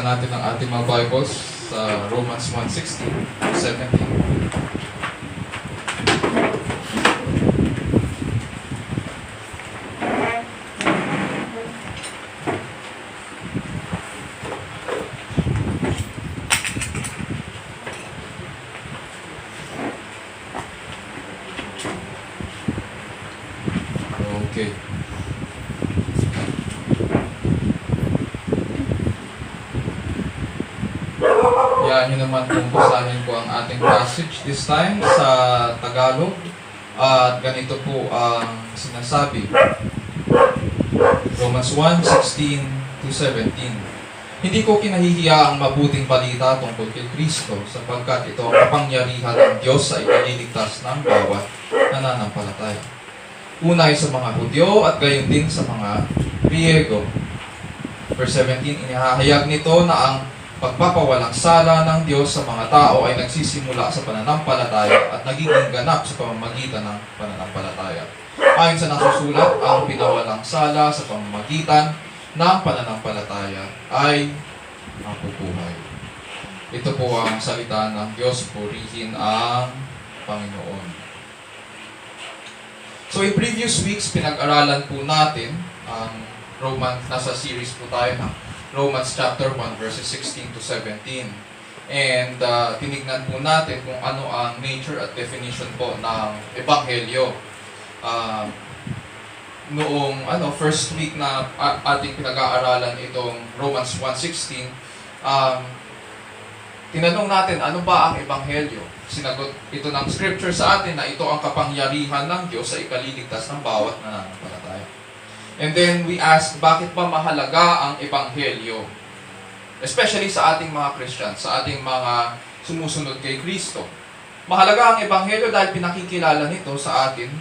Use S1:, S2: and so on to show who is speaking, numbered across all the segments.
S1: natin ang ating mga Bibles sa Romans 1:16 to 17. Okay. Yan yun naman kung basahin ko ang ating passage this time sa Tagalog. At ganito po ang sinasabi. Romans 1:16 to 17. Hindi ko kinahihiya ang mabuting balita tungkol kay Kristo sapagkat ito ang kapangyarihan ng Diyos sa ikaliligtas ng bawat nananampalataya. Unay sa mga Hudyo at gayon din sa mga Griego. Verse 17, inihahayag nito na ang pagpapawalang sala ng Diyos sa mga tao ay nagsisimula sa pananampalataya at nagiging ganap sa pamamagitan ng pananampalataya. Ayon sa nasusulat, ang pinawalang sala sa pamamagitan ng pananampalataya ay mabubuhay. Ito po ang salita ng Diyos, purihin ang Panginoon. So in previous weeks, pinag-aralan po natin ang nasa series po tayo ng Romans chapter 1 verses 16 to 17. And tinignan po natin kung ano ang nature at definition po ng Ebanghelyo. Noong first week na ating pinag-aaralan itong Romans 1:16, tinanong natin ano ba ang Ebanghelyo? Sinagot ito ng scripture sa atin na ito ang kapangyarihan ng Diyos sa ikaliligtas ng bawat nananampalataya. And then we asked, bakit ba mahalaga ang Ebanghelyo? Especially sa ating mga Christians, sa ating mga sumusunod kay Kristo. Mahalaga ang Ebanghelyo dahil pinakikilala nito sa atin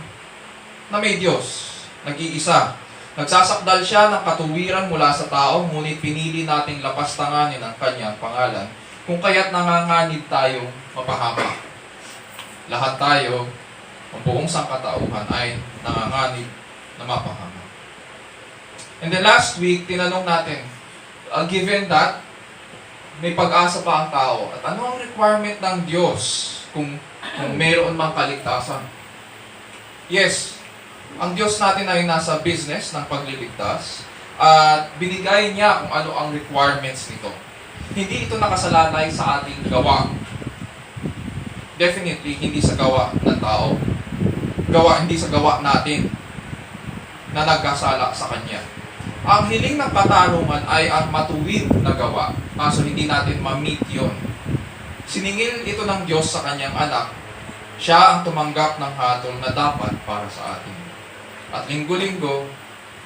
S1: na may Diyos, nag-iisa. Nagsasakdal siya ng katuwiran mula sa tao, ngunit pinili nating lapastanganin ang kanyang pangalan, kung kaya't nanganganib tayong mapahamak. Lahat tayo, ang buong sangkatauhan ay nanganganib na mapahamak. And then last week, tinanong natin, given that may pag-asa pa ang tao, at ano ang requirement ng Diyos kung mayroon mang kaligtasan? Yes, ang Diyos natin ay nasa business ng pagliligtas at binigay niya kung ano ang requirements nito. Hindi ito nakasalalay sa ating gawa. Definitely, hindi sa gawa ng tao. Hindi sa gawa natin na nagkasala sa Kanya. Ang hiling ng katanungan ay ang matuwid na gawa. Kaso hindi natin ma-meet yun. Siningil ito ng Diyos sa Kanyang anak. Siya ang tumanggap ng hatol na dapat para sa atin. At linggo-linggo,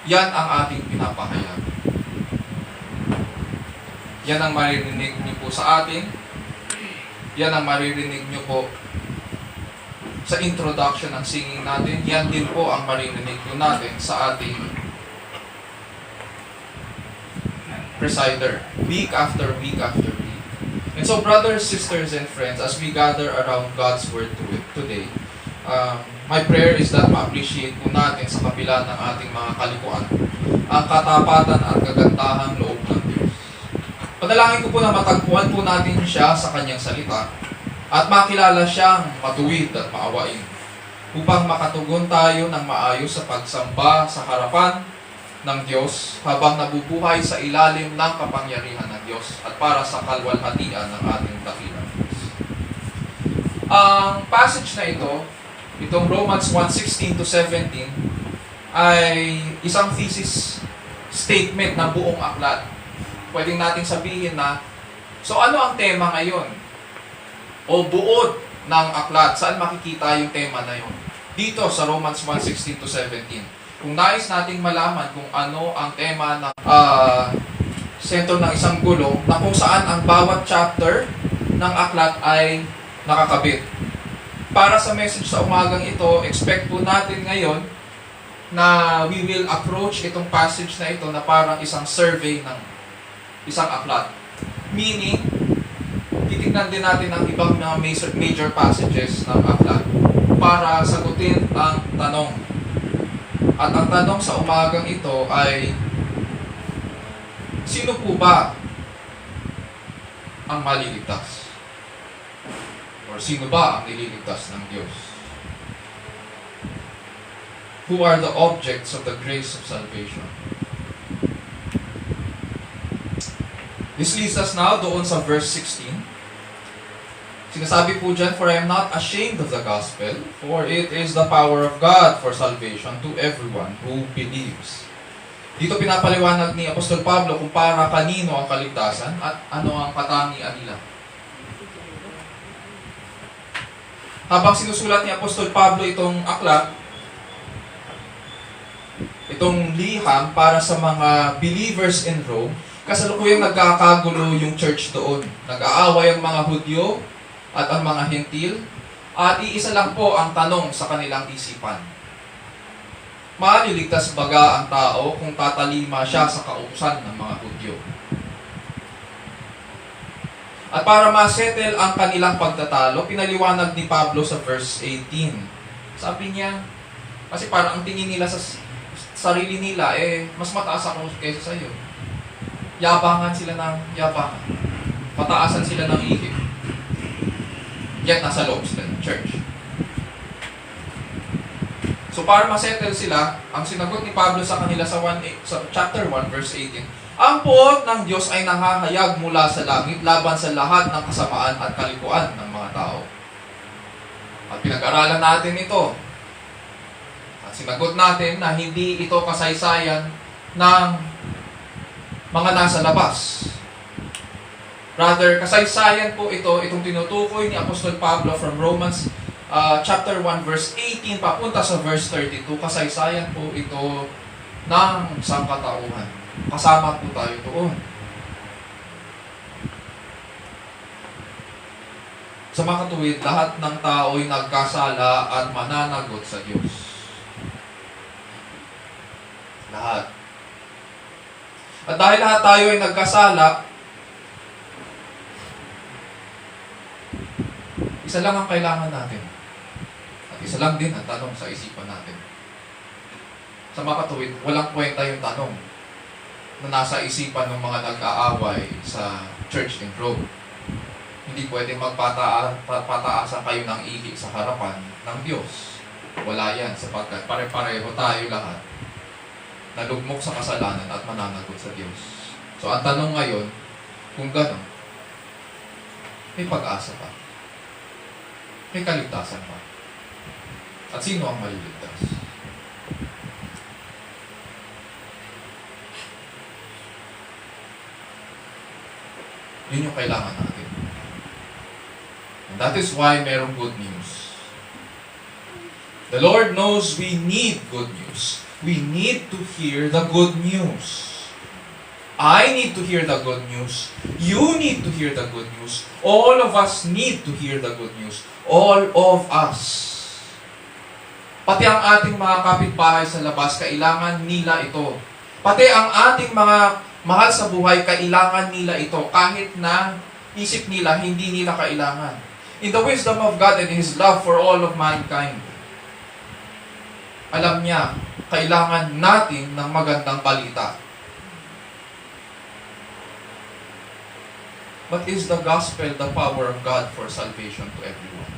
S1: yan ang ating pinapahayag. Yan ang maririnig niyo po sa atin. Yan ang maririnig niyo po sa introduction ng singing natin. Yan din po ang maririnig po natin sa ating presider. Week after week after week. And so brothers, sisters, and friends, as we gather around God's Word today, my prayer is that ma-appreciate po natin sa kabila ng ating mga kalikuan ang katapatan at kagandahang loob ng Diyos. Panalangin ko po na matagpuan po natin siya sa Kanyang salita at makilala siyang matuwid at maawain upang makatugon tayo ng maayos sa pagsamba sa harapan ng Diyos habang nabubuhay sa ilalim ng kapangyarihan ng Diyos at para sa kalwalhatian ng ating dakilang Diyos. Ang passage na ito, itong Romans 1:16 to 17, ay isang thesis statement ng buong aklat. Pwedeng natin sabihin na, so ano ang tema ngayon? O buod ng aklat, saan makikita yung tema na yun? Dito sa Romans 1:16 to 17. Kung nais nating malaman kung ano ang tema ng sentro ng isang gulong, na kung saan ang bawat chapter ng aklat ay nakakabit. Para sa message sa umagang ito, expect po natin ngayon na we will approach itong passage na ito na parang isang survey ng isang aklat. Meaning, titignan din natin ang ibang mga major passages ng aklat para sagutin ang tanong. At ang tanong sa umagang ito ay, sino po ba ang maliligtas? Or sino ba ang nililigtas ng Diyos? Who are the objects of the grace of salvation? This leads us now doon sa verse 16. Sinasabi po dyan, "For I am not ashamed of the gospel, for it is the power of God for salvation to everyone who believes." Dito pinapaliwanag ni Apostol Pablo kung para kanino ang kaligtasan at ano ang katangian nila. Habang sinusulat ni Apostol Pablo itong aklat, itong liham para sa mga believers in Rome, kasalukuyang nagkakagulo yung church doon. Nag-aaway ang mga Hudyo at ang mga Hentil, at iisa lang po ang tanong sa kanilang isipan. Maliligtas baga ang tao kung tatalima siya sa kautusan ng mga Hudyo? At para ma-settle ang kanilang pagtatalo, pinaliwanag ni Pablo sa verse 18. Sabi niya, kasi parang ang tingin nila sa sarili nila, mas mataas ako kaysa sa iyo. Yabangan sila ng yabangan. Pataasan sila ng ihip. Yet nasa loob sila ng church. So para ma-settle sila, ang sinagot ni Pablo sa kanila sa chapter 1, verse 18, "Ang puot ng Diyos ay nangahayag mula sa langit laban sa lahat ng kasamaan at kalikuan ng mga tao." At pinag-aralan natin ito. At sinagot natin na hindi ito kasaysayan ng mga nasa labas. Rather, kasaysayan po ito, itong tinutukoy ni Apostol Pablo from Romans chapter 1, verse 18, papunta sa verse 32, kasaysayan po ito ng sangkatauhan. Kasama po tayo doon. Sa mga katuwid, lahat ng tao'y nagkasala at mananagot sa Diyos. Lahat. At dahil lahat tayo ay nagkasala, isa lang ang kailangan natin. At isa lang din ang tanong sa isipan natin. Sa mga katuwid, walang kwenta yung tanong na nasa isipan ng mga nag-aaway sa church in Rome. Hindi pwedeng magpataasan kayo ng ihi sa harapan ng Diyos. Wala yan, sapagkat pare-pareho tayo lahat nalugmok sa kasalanan at mananagot sa Diyos. So ang tanong ngayon, kung gano'n, may pag-asa pa. May kaligtasan pa. At sino ang maliligtas? Yun yung kailangan natin. And that is why merong good news. The Lord knows we need good news. We need to hear the good news. I need to hear the good news. You need to hear the good news. All of us need to hear the good news. All of us. Pati ang ating mga kapitbahay sa labas, kailangan nila ito. Pati ang ating mga mahal sa buhay, kailangan nila ito. Kahit na isip nila, hindi nila kailangan. In the wisdom of God and His love for all of mankind, alam niya, kailangan natin ng magandang balita. But is the gospel the power of God for salvation to everyone?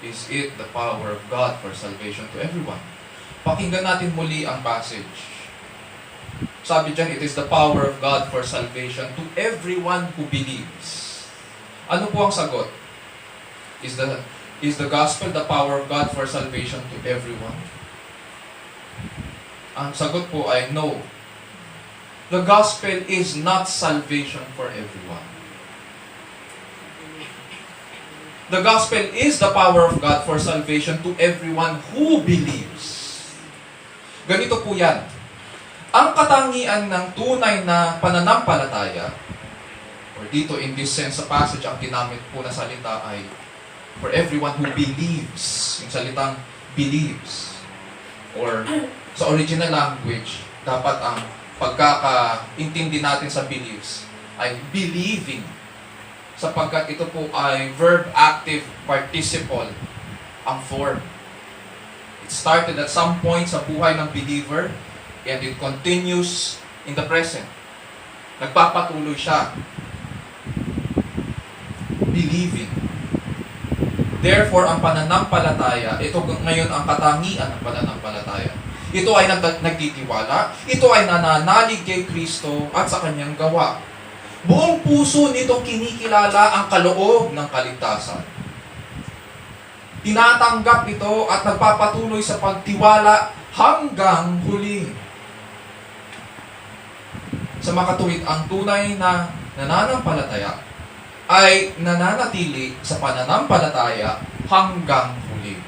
S1: Is it the power of God for salvation to everyone? Pakinggan natin muli ang passage. Sabi dyan, it is the power of God for salvation to everyone who believes. Ano po ang sagot? Is the gospel the power of God for salvation to everyone? Ang sagot po ay no. The gospel is not salvation for everyone. The gospel is the power of God for salvation to everyone who believes. Ganito po yan. Ang katangian ng tunay na pananampalataya, or dito in this sense sa passage, ang ginamit po na salita ay for everyone who believes. Yung salitang believes. Or sa original language, dapat ang pagkakaintindi natin sa believes ay believing, sapagkat ito po ay verb active participle ang form. It started at some point sa buhay ng believer and it continues in the present. Nagpapatuloy siya. Believing. Therefore, ang pananampalataya, ito ngayon ang katangian ng pananampalataya. Ito ay nagtitiwala, ito ay nananalig kay Kristo at sa kanyang gawa. Buong puso nitong kinikilala ang kaloob ng kaligtasan. Tinatanggap ito at nagpapatuloy sa pagtiwala hanggang huli. Sa makatuwid, ang tunay na nananampalataya ay nananatili sa pananampalataya hanggang huli.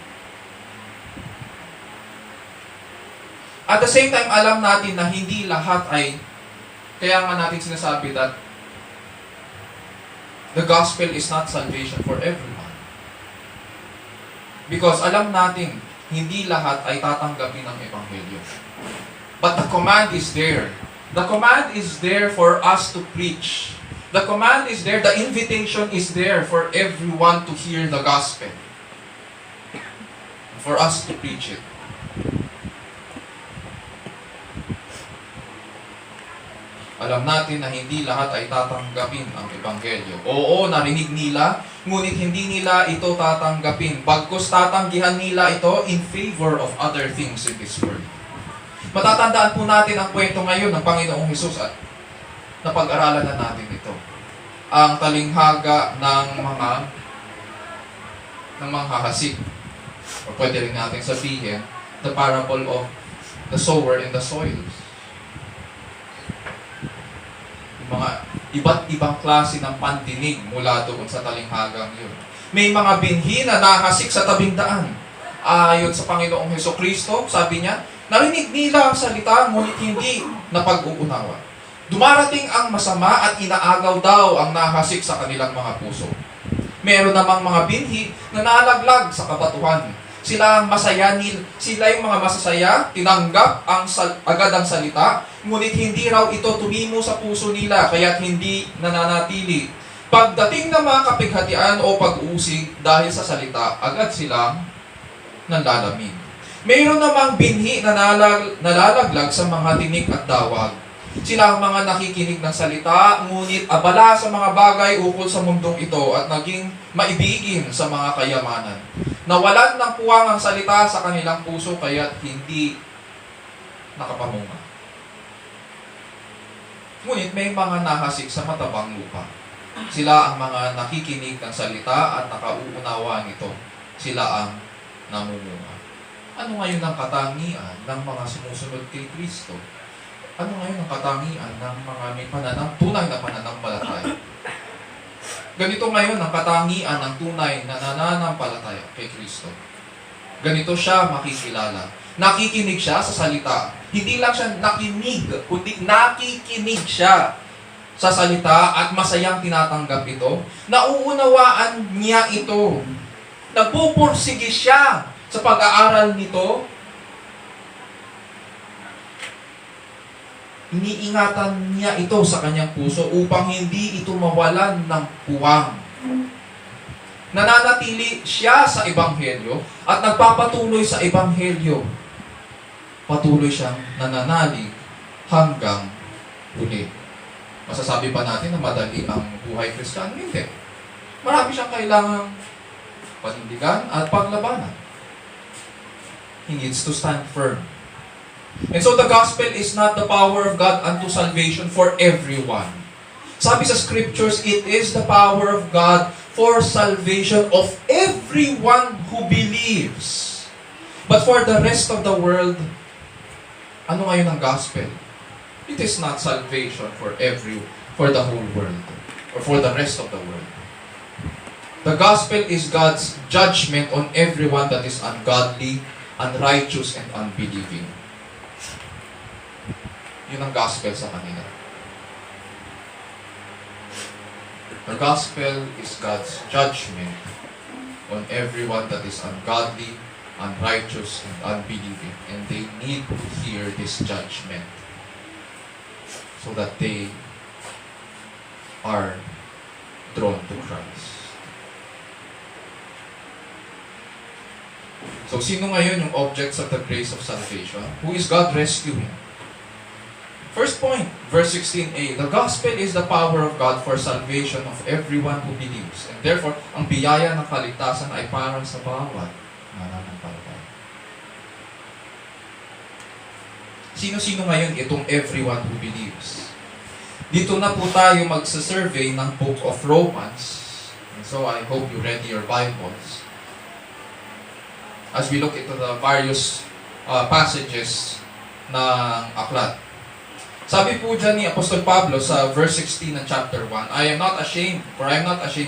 S1: At the same time, alam natin na hindi lahat ay, kaya nga natin sinasabi that the gospel is not salvation for everyone. Because alam natin, hindi lahat ay tatanggapin ng Ebanghelyo. But the command is there. The command is there for us to preach. The command is there, the invitation is there for everyone to hear the gospel. For us to preach it. Alam natin na hindi lahat ay tatanggapin ang Ebanghelyo. Oo, narinig nila, ngunit hindi nila ito tatanggapin. Bagkus tatanggihan nila ito in favor of other things in this world. Matatandaan po natin ang kwento ngayon ng Panginoong Hesus at napag-aralan na natin ito. Ang talinghaga ng mga hasik. O pwede rin natin sabihin, the parable of the sower and the soils. Mga iba't ibang klase ng pandinig mula doon sa talinghagang yun. May mga binhi na nahasik sa tabing daan. Ayon sa Panginoong Hesukristo, sabi niya, narinig nila ang salita, ngunit hindi napag-uunawa. Dumarating ang masama at inaagaw daw ang nahasik sa kanilang mga puso. Meron namang mga binhi na nalaglag sa kabatuhan. Sila yung mga masasaya, tinanggap agad ang salita, ngunit hindi raw ito tumimo sa puso nila, kaya't hindi nananatili. Pagdating ng mga kapighatian o pag-uusig dahil sa salita, agad silang nanlalamig. Mayroon namang binhi na nalalaglag sa mga tinik at dawag. Sila ang mga nakikinig ng salita, ngunit abala sa mga bagay ukol sa mundong ito at naging maibigin sa mga kayamanan. Nawalan ng puwang ang salita sa kanilang puso kaya't hindi nakapamunga. Ngunit may mga nahasik sa matabang lupa. Sila ang mga nakikinig ng salita at nakauunawa nito. Sila ang namumunga. Ano ngayon ang katangian ng mga sumusunod kay Kristo? Ano ngayon ang katangian ng mga may tunay na pananampalataya? Ganito ngayon ang katangian ng tunay na nananampalataya kay Kristo. Ganito siya makikilala. Nakikinig siya sa salita. Hindi lang siya nakinig, kundi nakikinig siya sa salita at masayang tinatanggap ito. Nauunawaan niya ito. Nagpupursige siya sa pag-aaral nito. Iniingatan niya ito sa kanyang puso upang hindi ito mawalan ng puwang. Nananatili siya sa Ebanghelyo at nagpapatuloy sa Ebanghelyo. Patuloy siyang nananalig hanggang huli. Masasabi pa natin na madali ang buhay Kristiyano? Hindi. Marami siyang kailangang panindigan at paglabanan. He needs to stand firm. And so the gospel is not the power of God unto salvation for everyone. Sabi sa scriptures, it is the power of God for salvation of everyone who believes. But for the rest of the world, ano ngayon ang gospel? It is not salvation for the whole world, or for the rest of the world. The gospel is God's judgment on everyone that is ungodly, unrighteous, and unbelieving. Yun ang gospel sa kanila. The gospel is God's judgment on everyone that is ungodly, unrighteous, and unbelieving. And they need to hear this judgment so that they are drawn to Christ. So, sino ngayon yung objects of the grace of salvation? Who is God rescuing? First point, verse 16a, the gospel is the power of God for salvation of everyone who believes. And therefore, ang biyaya ng kaligtasan ay para sa bawat nananampalataya. Sino-sino ngayon itong everyone who believes? Dito na po tayo magsasurvey ng Book of Romans. And so I hope you read your Bibles. As we look into the various passages ng aklat. Sabi po dyan ni Apostol Pablo sa verse 16 ng chapter 1, I am not ashamed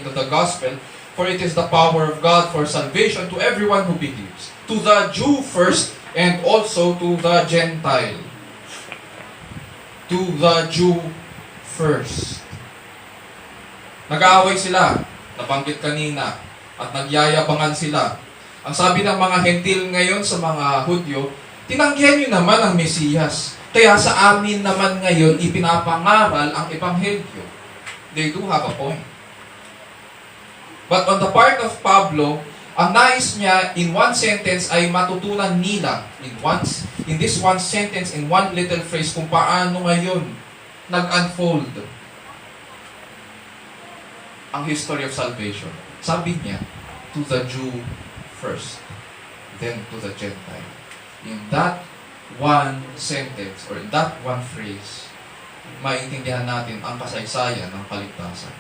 S1: of the gospel, for it is the power of God for salvation to everyone who believes. To the Jew first, and also to the Gentile. To the Jew first. Nag-aaway sila, nabanggit kanina, at nagyayabangan sila. Ang sabi ng mga Hentil ngayon sa mga Hudyo, tinanggihan nyo naman ang Mesiyas. Kaya sa amin naman ngayon, ipinapangaral ang Ebanghelyo. They do have a point. But on the part of Pablo, ang nais niya in one sentence ay matutunan nila in this one sentence, in one little phrase, kung paano ngayon nag-unfold ang history of salvation. Sabi niya, to the Jew first, then to the Gentile. In that one sentence or in that one phrase, maintindihan natin ang kasaysayan ng kaligtasan.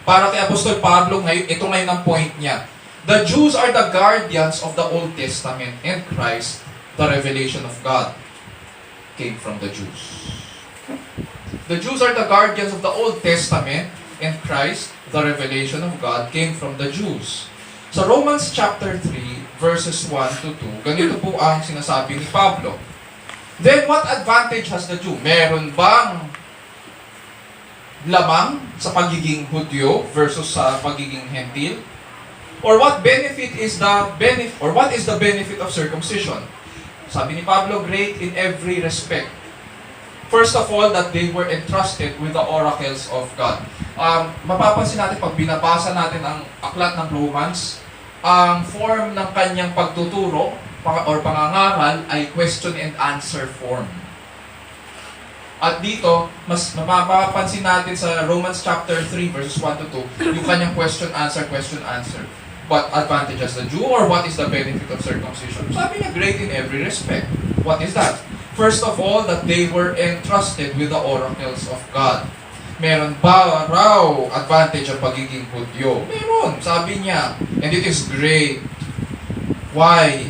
S1: Para kay Apostol Pablo, ito ngayon ang point niya. The Jews are the guardians of the Old Testament, and Christ, the revelation of God, came from the Jews. The Jews are the guardians of the Old Testament, and Christ, the revelation of God, came from the Jews. Sa Romans chapter 3, verses 1 to 2, ganito po ang sinasabi ni Pablo. Then what advantage has the Jew? Meron bang lamang sa pagiging Hudyo versus sa pagiging Hentil? Or what is the benefit of circumcision? Sabi ni Pablo, great in every respect. First of all, that they were entrusted with the oracles of God. Mapapansin natin pag binabasa natin ang aklat ng Romans, ang form ng kanyang pagtuturo or pangangaral ay question and answer form. At dito, mas mapapansin natin sa Romans chapter 3 verses 1 to 2, yung kanyang question, answer. What advantage has the Jew, or what is the benefit of circumcision? Sabi niya, great in every respect. What is that? First of all, that they were entrusted with the oracles of God. Meron ba raw advantage ang pagiging Hudyo? Meron, sabi niya. And it is great. Why?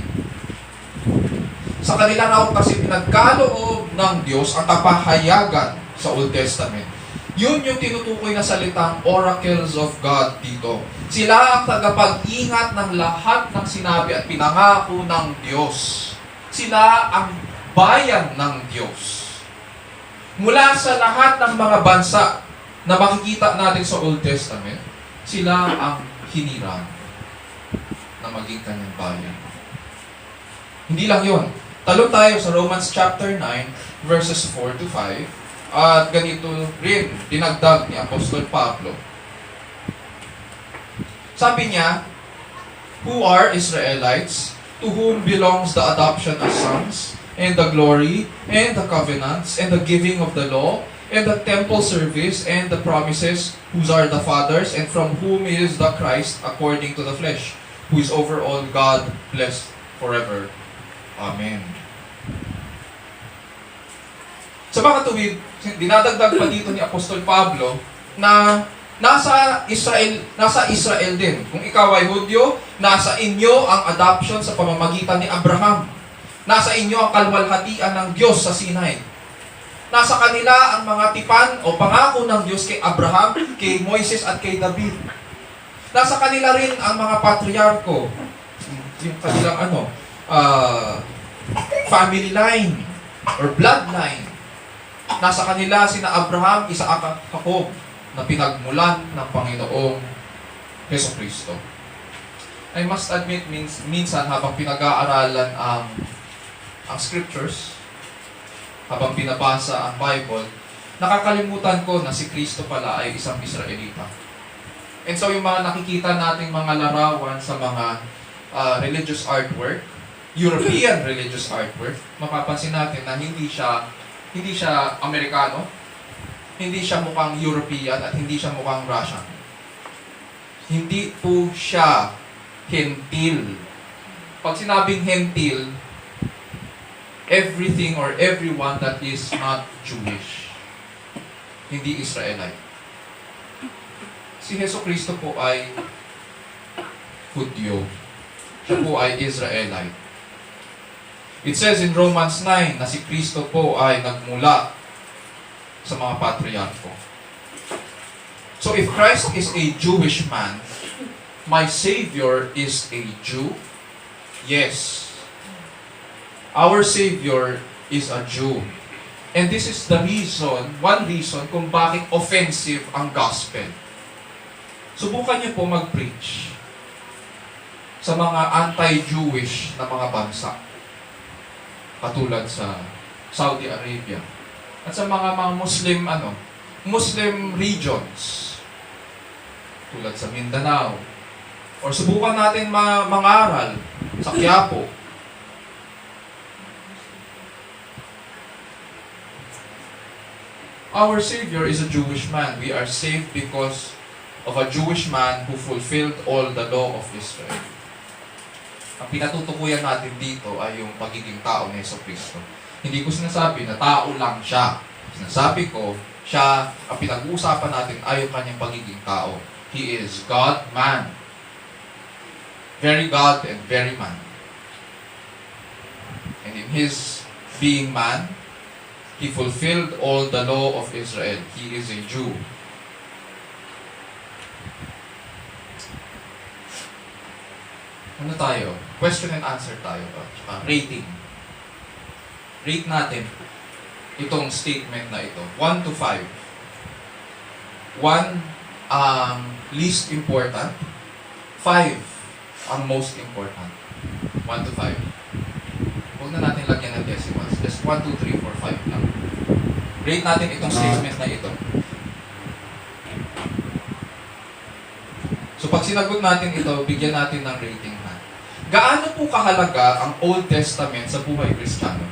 S1: Sa kanila raw kasi pinagkaloob ng Diyos ang kapahayagan sa Old Testament. Yun yung tinutukoy na salitang oracles of God dito. Sila ang tagapag-ingat ng lahat ng sinabi at pinangako ng Diyos. Sila ang bayan ng Diyos. Mula sa lahat ng mga bansa na makikita natin sa Old Testament, sila ang hinirang na maging kanyang bayan. Hindi lang yun. Talon tayo sa Romans chapter 9, verses 4 to 5. At ganito rin, dinagdag ni Apostol Pablo. Sabi niya, who are Israelites, to whom belongs the adoption as sons, and the glory, and the covenants, and the giving of the law, and the temple service, and the promises, whose are the fathers, and from whom is the Christ according to the flesh, who is over all God, blessed forever. Amen. Sa mga tuwid, dinadagdag pa dito ni Apostol Pablo na nasa Israel din. Kung ikaw ay Hudyo, nasa inyo ang adoption sa pamamagitan ni Abraham. Nasa inyo ang kalwalhatian ng Diyos sa Sinai. Nasa kanila ang mga tipan o pangako ng Diyos kay Abraham, kay Moises at kay David. Nasa kanila rin ang mga patriarko, yung kanilang family line or bloodline. Nasa kanila sina Abraham, Isaac at Jacob na pinagmulan ng Panginoong Jesucristo. I must admit, minsan habang pinag-aaralan ang scriptures, habang binabasa ang Bible, nakakalimutan ko na si Kristo pala ay isang Israelita. And so yung mga nakikita nating mga larawan sa mga religious artwork, European religious artwork, mapapansin natin na hindi siya Hindi siya Amerikano, hindi siya mukhang European, at hindi siya mukhang Russian. Hindi po siya hentil. Pag sinabing hentil, everything or everyone that is not Jewish. Hindi Israelite. Si Jesucristo po ay Hudyo. Siya po ay Israelite. It says in Romans 9 na si Kristo po ay nagmula sa mga patriarko. So if Christ is a Jewish man, my Savior is a Jew? Yes. Our Savior is a Jew. And this is the reason, one reason kung bakit offensive ang gospel. Subukan niyo po mag-preach sa mga anti-Jewish na mga bansa. Katulad sa Saudi Arabia. At sa mga Muslim regions. Tulad sa Mindanao. Or subukan natin mangaral sa Quiapo. Our Savior is a Jewish man. We are saved because of a Jewish man who fulfilled all the law of Israel. Ang pinatutukuyan natin dito ay yung pagiging tao ni Jesucristo. Hindi ko sinasabi na tao lang siya. Sinasabi ko, siya, ang pinag-uusapan natin ay yung kanyang pagiging tao. He is God, man. Very God and very man. And in His being man, He fulfilled all the law of Israel. He is a Jew. Ano tayo? Question and answer tayo. Rating. Rate natin itong statement na ito. 1 to 5. 1, least important. 5, ang most important. 1 to 5. Huwag na natin lagyan ng decimals. Just 1, 2, 3, 4, 5 lang. Rate natin itong statement na ito. So pag sinagot natin ito, bigyan natin ng rating na. Gaano po kahalaga ang Old Testament sa buhay Kristiyano?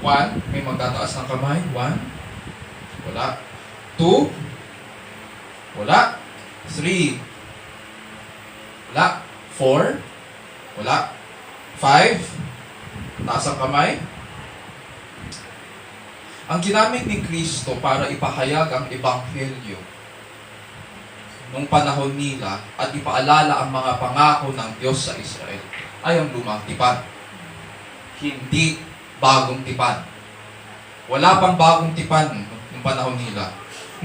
S1: 1, may magtataas ng kamay. 1, wala. 2, wala. 3, wala. 4, wala. 5, taas ang kamay. Ang ginamit ni Kristo para ipahayag ang Ebanghelyo nung panahon nila at ipaalala ang mga pangako ng Diyos sa Israel ay ang lumang tipan. Hindi bagong tipan. Wala pang bagong tipan nung panahon nila.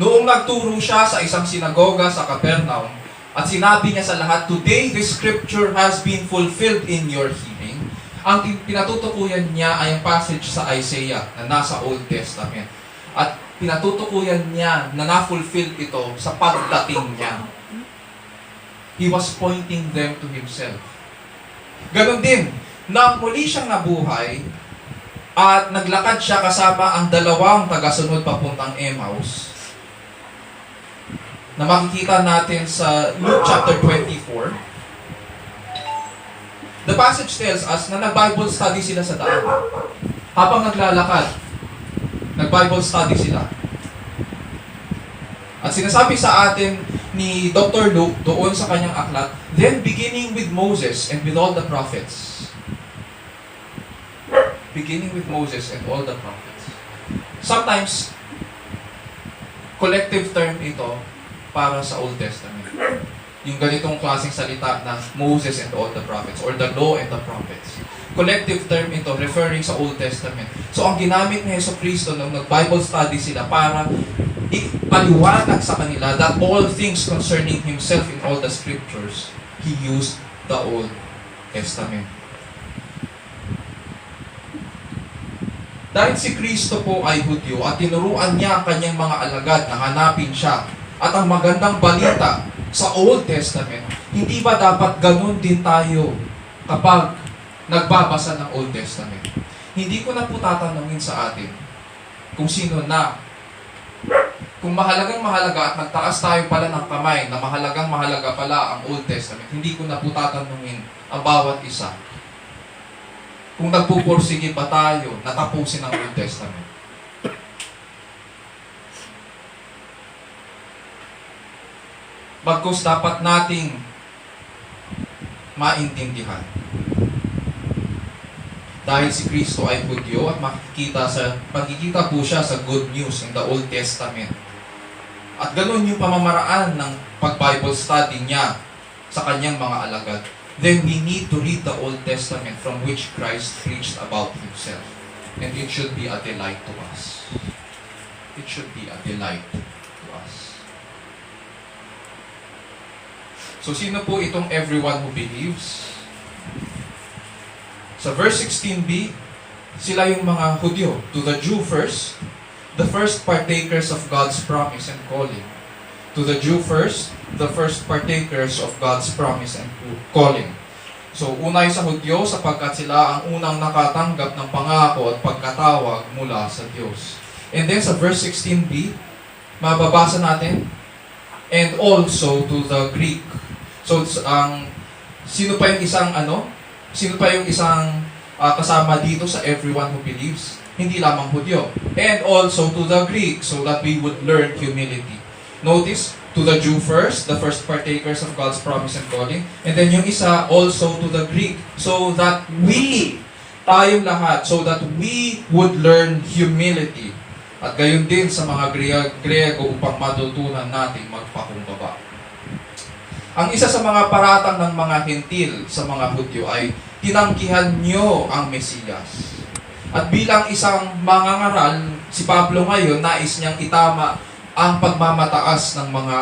S1: Noong nagturo siya sa isang sinagoga sa Capernaum at sinabi niya sa lahat, "Today this scripture has been fulfilled in your hearing." Ang pinatutukuyan niya ay ang passage sa Isaiah na nasa Old Testament. At pinatutukuyan niya na na-fulfill ito sa pagdating niya. He was pointing them to Himself. Ganon din, nang muli siyang nabuhay at naglakad siya kasama ang dalawang tagasunod papuntang Emmaus, na makikita natin sa Luke chapter 24. The passage tells us na nag-Bible study sila sa daan. Habang naglalakad, nag-Bible study sila. At sinasabi sa atin ni Dr. Luke doon sa kanyang aklat, then beginning with Moses and with all the prophets. Beginning with Moses and all the prophets. Sometimes, collective term ito para sa Old Testament. Yung ganitong klaseng salita na Moses and all the prophets or the law and the prophets. Collective term ito referring sa Old Testament. So ang ginamit ni Jesucristo nung nag-Bible study sila para ipaliwanag sa kanila that all things concerning Himself in all the scriptures, He used the Old Testament. Dahil si Kristo po ay Hudyo at tinuruan niya ang kanyang mga alagad na hanapin siya at ang magandang balita sa Old Testament, hindi ba dapat ganun din tayo kapag nagbabasa ng Old Testament? Hindi ko na po tatanungin sa atin kung sino na. Kung mahalagang mahalaga at nagtaas tayo pala ng kamay na mahalagang mahalaga pala ang Old Testament, hindi ko na po tatanungin ang bawat isa kung nagpupursige pa tayo, natapusin ang Old Testament. Bagkus dapat nating maintindihan. Dahil si Kristo ay Hudyo at makikita po siya sa good news in the Old Testament. At ganun yung pamamaraan ng pag-Bible study niya sa kanyang mga alagad. Then we need to read the Old Testament from which Christ preached about Himself. And it should be a delight to us. It should be a delight to us. So sino po itong everyone who believes? Sa verse 16b, sila yung mga Hudyo. To the Jew first, the first partakers of God's promise and calling. To the Jew first, the first partakers of God's promise and calling. So, unay sa Hudyo sapagkat sila ang unang nakatanggap ng pangako at pagkatawag mula sa Diyos. And then sa verse 16b, mababasa natin, and also to the Greek. So, sino pa yung isang kasama dito sa everyone who believes? Hindi lamang Hudyo. And also to the Greek, so that we would learn humility. Notice, to the Jew first, the first partakers of God's promise and calling. And then yung isa, also to the Greek, so that tayong lahat, so that we would learn humility. At gayon din sa mga Griego upang matutunan natin magpakumbaba. Ang isa sa mga paratang ng mga Hentil sa mga Hudyo ay tinanggihan niyo ang Mesiyas. At bilang isang mangangaral, si Pablo ngayon nais niyang itama ang pagmamataas ng mga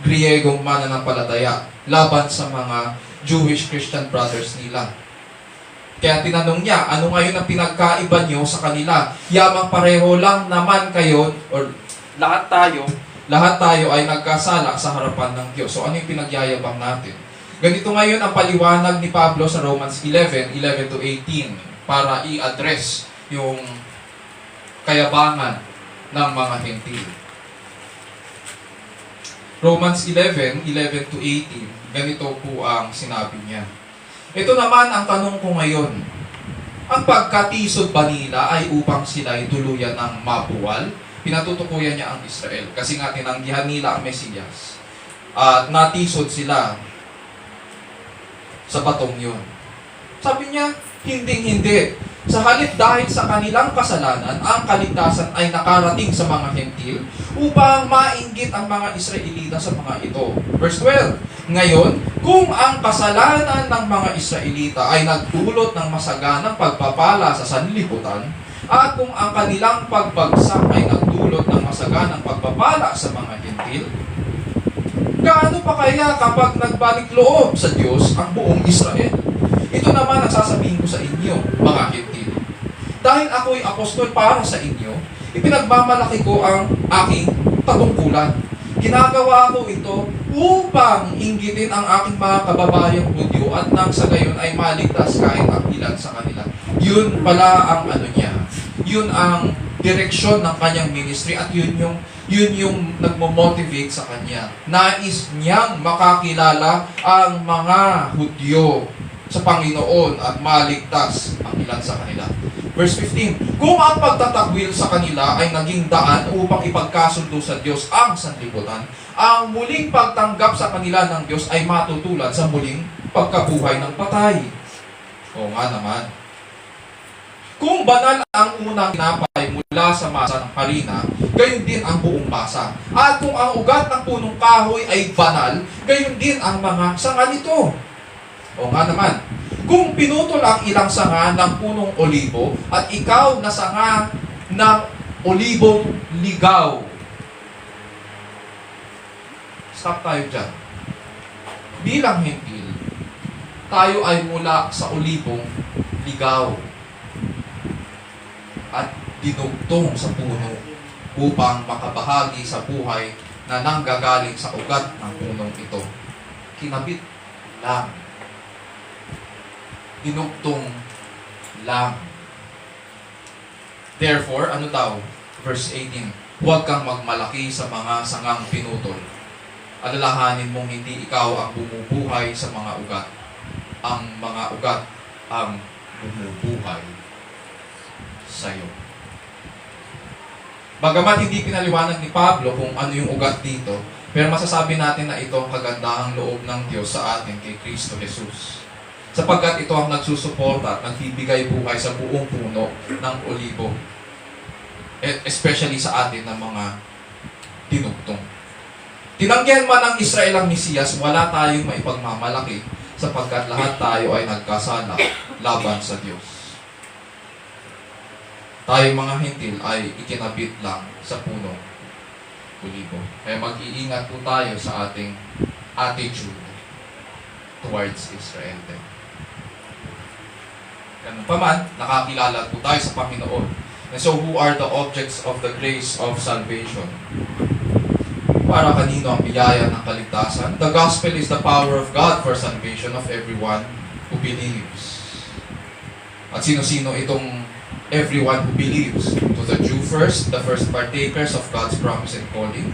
S1: Griegong mananampalataya laban sa mga Jewish Christian brothers nila. Kaya tinanong niya, ano ngayon ang pinagkaiba niyo sa kanila? Yamang pareho lang naman kayo, or lahat tayo ay nagkasala sa harapan ng Diyos. So ano yung pinagyayabang natin? Ganito ngayon ang paliwanag ni Pablo sa Romans 11:11 to 18 para i-address yung kayabangan ng mga Hentil. Romans 11:11 to 18, ganito po ang sinabi niya. Ito naman ang tanong ko ngayon. Ang pagkatisod ba nila ay upang sila ay tuluyan ng mabuwal? Pinatutukuyan niya ang Israel kasi nga tinanggihan nila ang Mesiyas. At natisod sila sa batong yun. Sabi niya, hindi. Sa halip dahil sa kanilang kasalanan, ang kaligtasan ay nakarating sa mga Hentil upang mainggit ang mga Israelita sa mga ito. Verse 12, ngayon, kung ang kasalanan ng mga Israelita ay nagdulot ng masaganang pagpapala sa sanlibutan, at kung ang kanilang pagbagsak ay nagdulot ng masaganang pagpapala sa mga Hentil, gaano pa kaya kapag nagbalik loob sa Diyos ang buong Israel? Ito naman ang sasabihin ko sa inyo, mga Hentil. Dahil ako'y apostol para sa inyo, ipinagmamalaki ko ang aking patungkulan. Ginagawa ko ito upang inggitin ang aking mga kababayang Hudyo at nang sa gayon ay maligtas kahit ang ilan sa kanila. Yun pala ang niya. Yun ang direksyon ng kanyang ministry at yun yung nagmo-motivate sa kanya. Nais niyang makakilala ang mga Hudyo sa Panginoon at maligtas ang ilan sa kanila. Verse 15, kung ang pagtatakwil sa kanila ay naging daan upang ipagkasundo sa Diyos ang sanlibutan, ang muling pagtanggap sa kanila ng Diyos ay matutulad sa muling pagkabuhay ng patay. Oo nga naman. Kung banal ang unang tinapay mula sa masa ng harina, gayon din ang buong masa. At kung ang ugat ng punong kahoy ay banal, gayon din ang mga sanga nito. O nga naman, kung pinutol ang ilang sanga ng punong olibo at ikaw na sanga ng olibong ligaw. Stop tayo dyan. Bilang Hentil, tayo ay mula sa olibong ligaw at dinugtong sa puno upang makabahagi sa buhay na nanggagaling sa ugat ng punong ito. Kinabit lang. Dinugtong lang. Therefore, ano daw? Verse 18, huwag kang magmalaki sa mga sangang pinutol. Alalahanin mong hindi ikaw ang bumubuhay sa mga ugat. Ang mga ugat ang bumubuhay sa'yo. Bagamat hindi pinaliwanag ni Pablo kung ano yung ugat dito, pero masasabi natin na ito ang kagandahang loob ng Diyos sa atin kay Kristo Jesus. Sapagkat ito ang nagsusuporta at nagbibigay buhay sa buong puno ng olibo. Especially sa atin ng mga tinugtong. Tinanggihan man ng Israel ang Mesiyas, wala tayong maipagmamalaki sapagkat lahat tayo ay nagkasala laban sa Diyos. Tayong mga hintil ay ikinabit lang sa punong olibo. Kaya mag-iingat po tayo sa ating attitude towards Israel din. Ganun pa man, nakakilala po tayo sa Panginoon. And so, who are the objects of the grace of salvation? Para kanino ang biyaya ng kaligtasan? The gospel is the power of God for salvation of everyone who believes. At sino-sino itong everyone who believes? To the Jew first, the first partakers of God's promise and calling.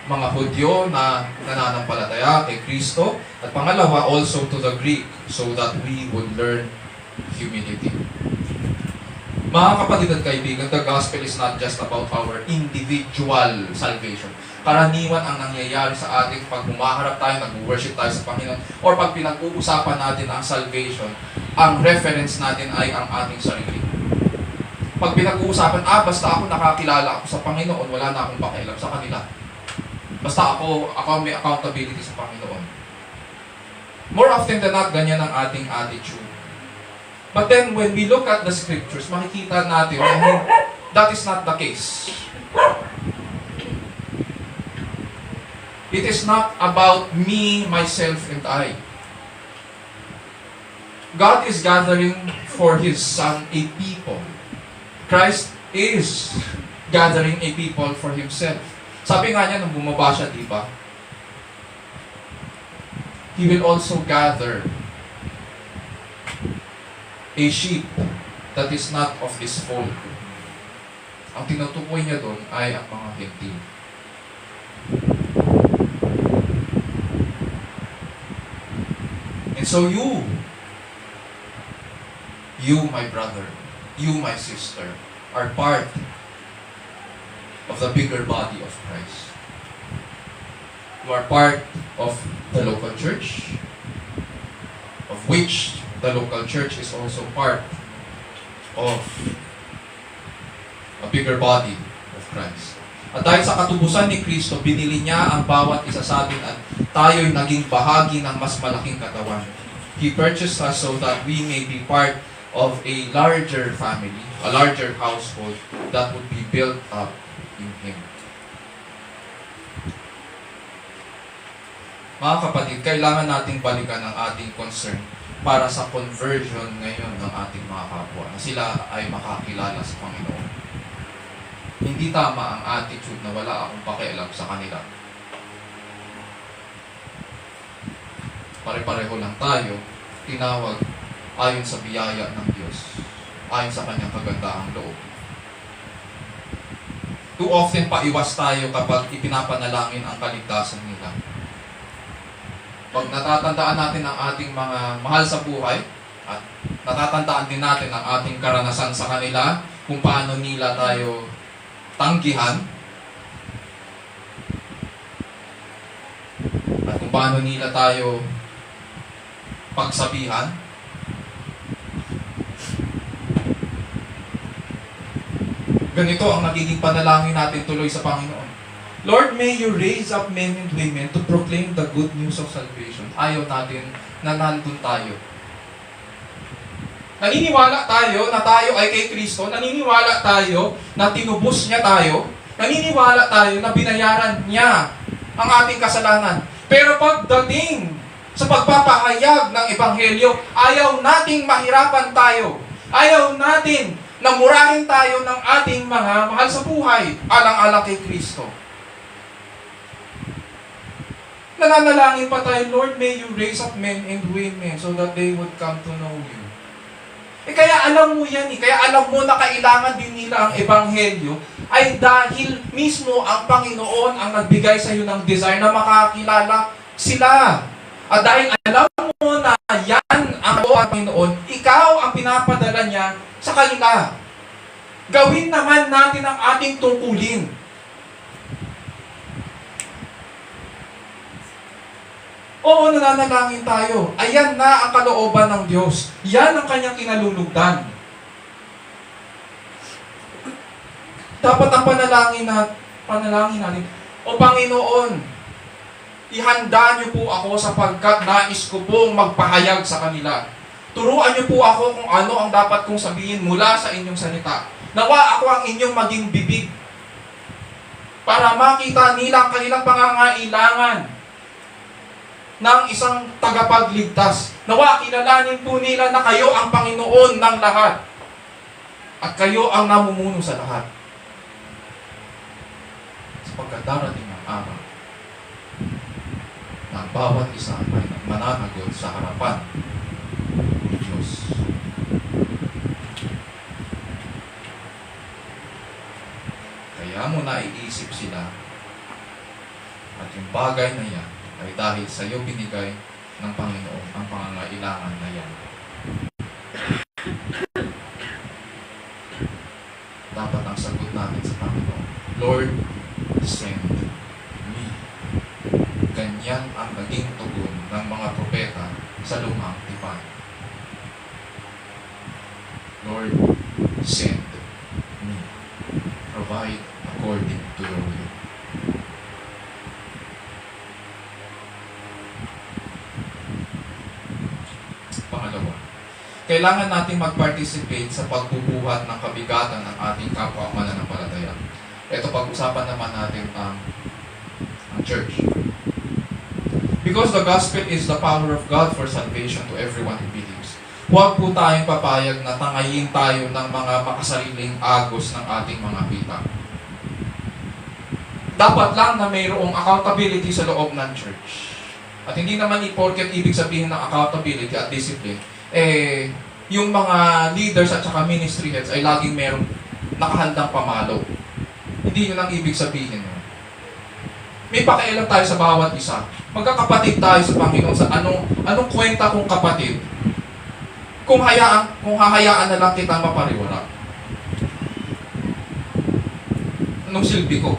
S1: Mga Hudyo na nananampalataya kay Kristo. At pangalawa, also to the Greek, so that we would learn humility. Mga kapatid at kaibigan, the gospel is not just about our individual salvation. Karaniwan ang nangyayari sa ating pag humaharap tayo, nag-worship tayo sa Panginoon, or pag pinag-uusapan natin ang salvation, ang reference natin ay ang ating sarili. Pag pinag-uusapan, basta ako nakakilala ako sa Panginoon, wala na akong pakialam sa kanila. Basta ako may accountability sa Panginoon. More often than not, ganyan ang ating attitude. But then, when we look at the scriptures, makikita natin na that is not the case. It is not about me, myself, and I. God is gathering for His Son a people. Christ is gathering a people for Himself. Sabi nga niya nung bumaba siya, di ba? He will also gather a sheep that is not of this fold. Ang tinutukoy niya doon ay ang mga Hentil. And so you my brother, you my sister, are part of the bigger body of Christ. You are part of the local church, of which the local church is also part of a bigger body of Christ. At dahil sa katubusan ni Kristo, binili niya ang bawat isa sa atin at tayo'y naging bahagi ng mas malaking katawan. He purchased us so that we may be part of a larger family, a larger household that would be built up in Him. Mga kapatid, kailangan nating balikan ang ating concern para sa conversion ngayon ng ating mga kapwa, na sila ay makakilala sa Panginoon. Hindi tama ang attitude na wala akong pakialam sa kanila. Pare-pareho lang tayo, tinawag ayon sa biyaya ng Diyos, ayon sa Kanyang kagandahang loob. Too often paiwas tayo kapag ipinapanalangin ang kaligtasan nila. Pag natatandaan natin ang ating mga mahal sa buhay, at natatandaan din natin ang ating karanasan sa kanila, kung paano nila tayo tanggihan, at kung paano nila tayo pagsabihan, ganito ang nagiging panalangin natin tuloy sa Panginoon. Lord, may you raise up men and women to proclaim the good news of salvation. Ayaw natin na nandun tayo. Naniniwala tayo na tayo ay kay Kristo. Naniniwala tayo na tinubos niya tayo. Naniniwala tayo na binayaran niya ang ating kasalanan. Pero pagdating sa pagpapahayag ng Ebanghelyo, ayaw nating mahirapan tayo. Ayaw natin na murahin tayo ng ating mga mahal sa buhay, alang-alang kay Kristo. Nananalangin pa tayo, Lord, may you raise up men and women so that they would come to know you. Kaya alam mo yan, kaya alam mo na kailangan din nila ang Ebanghelyo ay dahil mismo ang Panginoon ang nagbigay sa iyo ng desire na makakilala sila. At dahil alam mo na yan ang Panginoon, ikaw ang pinapadala niya sa kanila. Gawin naman natin ang ating tungkulin. Oo, nananalangin tayo. Ayan na ang kalooban ng Diyos. Yan ang kanyang kinalulugdan. Dapat ang panalangin natin, O Panginoon, ihanda niyo po ako sapagkat nais ko pong magpahayag sa kanila. Turuan niyo po ako kung ano ang dapat kong sabihin mula sa inyong salita. Nawa ako ang inyong maging bibig para makita nila ang kanilang pangangailangan ng isang tagapagligtas. Nawa kilalanin po nila na kayo ang Panginoon ng lahat at kayo ang namumuno sa lahat. Sapagkat darating ang araw na ang bawat isa ay mananagot sa harapan ng Diyos. Kaya mo naiisip sila at yung bagay na yan ay dahil sa iyo binigay ng Panginoon ang pangangailangan na yan. Dapat ang sagot natin sa Panginoon, Lord, send me. Ganyan ang naging tugon ng mga propeta sa lumang tipan. Lord, send me. Provide according to your will. Pangalawa, kailangan natin mag-participate sa pagbubuhat ng kabigatan ng ating kapwa mananampalataya. Ito, pag-usapan naman natin ang church. Because the gospel is the power of God for salvation to everyone who believes. Huwag po tayong papayag na tangayin tayo ng mga makasariling agos ng ating mga pita. Dapat lang na mayroong accountability sa loob ng church. At hindi naman porket ibig sabihin ng accountability at discipline, yung mga leaders at saka ministry heads ay laging merong nakahandang pamalo. Hindi yun ang ibig sabihin. May pakialam tayo sa bawat isa. Magkakapatid tayo sa Panginoon sa anong kwenta kong kapatid kung hahayaan na lang kitang mapariwara. Anong silbi ko?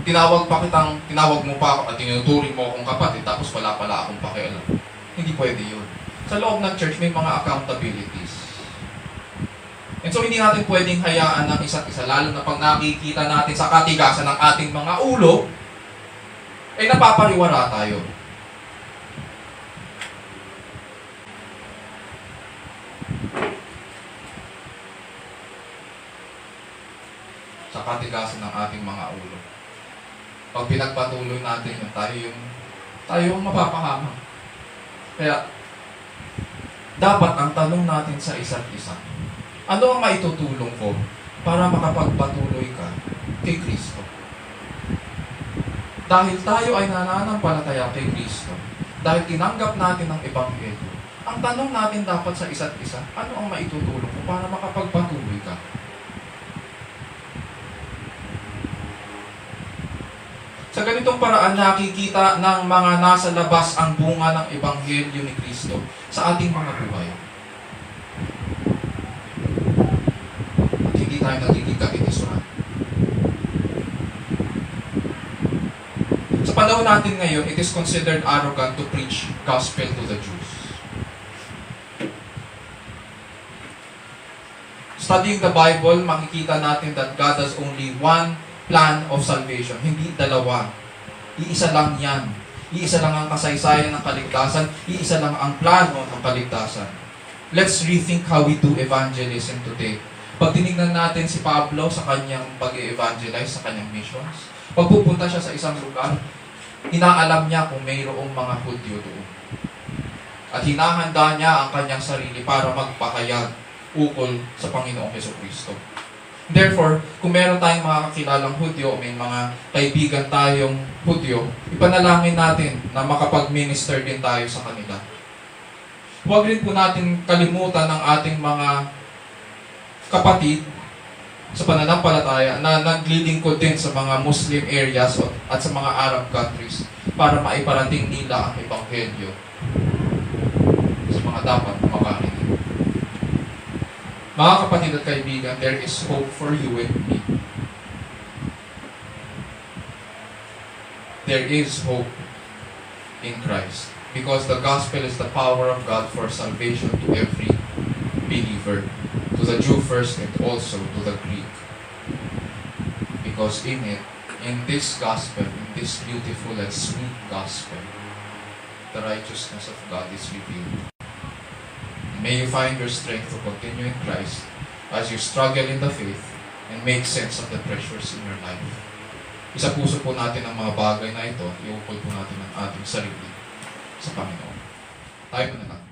S1: Tinawag mo pa ako at tinuturing mo akong kapatid tapos wala pala akong pakialam. Hindi pwede yun. Sa loob ng church may mga accountabilities. And so hindi natin pwedeng hayaan ng isa't isa, lalo na pag nakikita natin sa katigasan ng ating mga ulo, ay napapariwara tayo. Sa katigasan ng ating mga ulo. Pag pinagpatuloy natin yun, tayo yung mapapahamak. Kaya, dapat ang tanong natin sa isa't isa, ano ang maitutulong ko para makapagpatuloy ka kay Kristo? Dahil tayo ay nananampalataya kay Kristo, dahil tinanggap natin ang Ebanghelyo, ang tanong natin dapat sa isa't isa, ano ang maitutulong ko para makapagpatuloy ka? Sa ganitong paraan, nakikita ng mga nasa labas ang bunga ng Ebanghelyo ni Kristo sa ating mga buhay. At hindi tayo nagiging kaitisuran. Sa panahon natin ngayon, it is considered arrogant to preach gospel to the Jews. Studying the Bible, makikita natin that God has only one plan of salvation, hindi dalawa. Iisa lang yan. Iisa lang ang kasaysayan ng kaligtasan. Iisa lang ang plano ng kaligtasan. Let's rethink how we do evangelism today. Pag tinignan natin si Pablo sa kanyang pag-evangelize, sa kanyang missions, pag pupunta siya sa isang lugar, inaalam niya kung mayroong mga Hudyo doon. At hinahanda niya ang kanyang sarili para magpahayag ukol sa Panginoong Jesucristo. Therefore, kung meron tayong mga kakilalang Hudyo, may mga kaibigan tayong Hudyo, ipanalangin natin na makapag-minister din tayo sa kanila. Huwag rin po natin kalimutan ang ating mga kapatid sa pananampalataya na naglilingkod din sa mga Muslim areas at sa mga Arab countries para maiparating nila ang Ebanghelyo. dapat makarinig. Mga kapatid at kaibigan, there is hope for you and me. There is hope in Christ. Because the gospel is the power of God for salvation to every believer. To the Jew first and also to the Greek. Because in it, in this gospel, in this beautiful and sweet gospel, the righteousness of God is revealed. May you find your strength to continue in Christ as you struggle in the faith and make sense of the pressures in your life. Isa puso po natin ang mga bagay na ito, iukol po natin ang ating sarili sa Panginoon. Tayo na lang.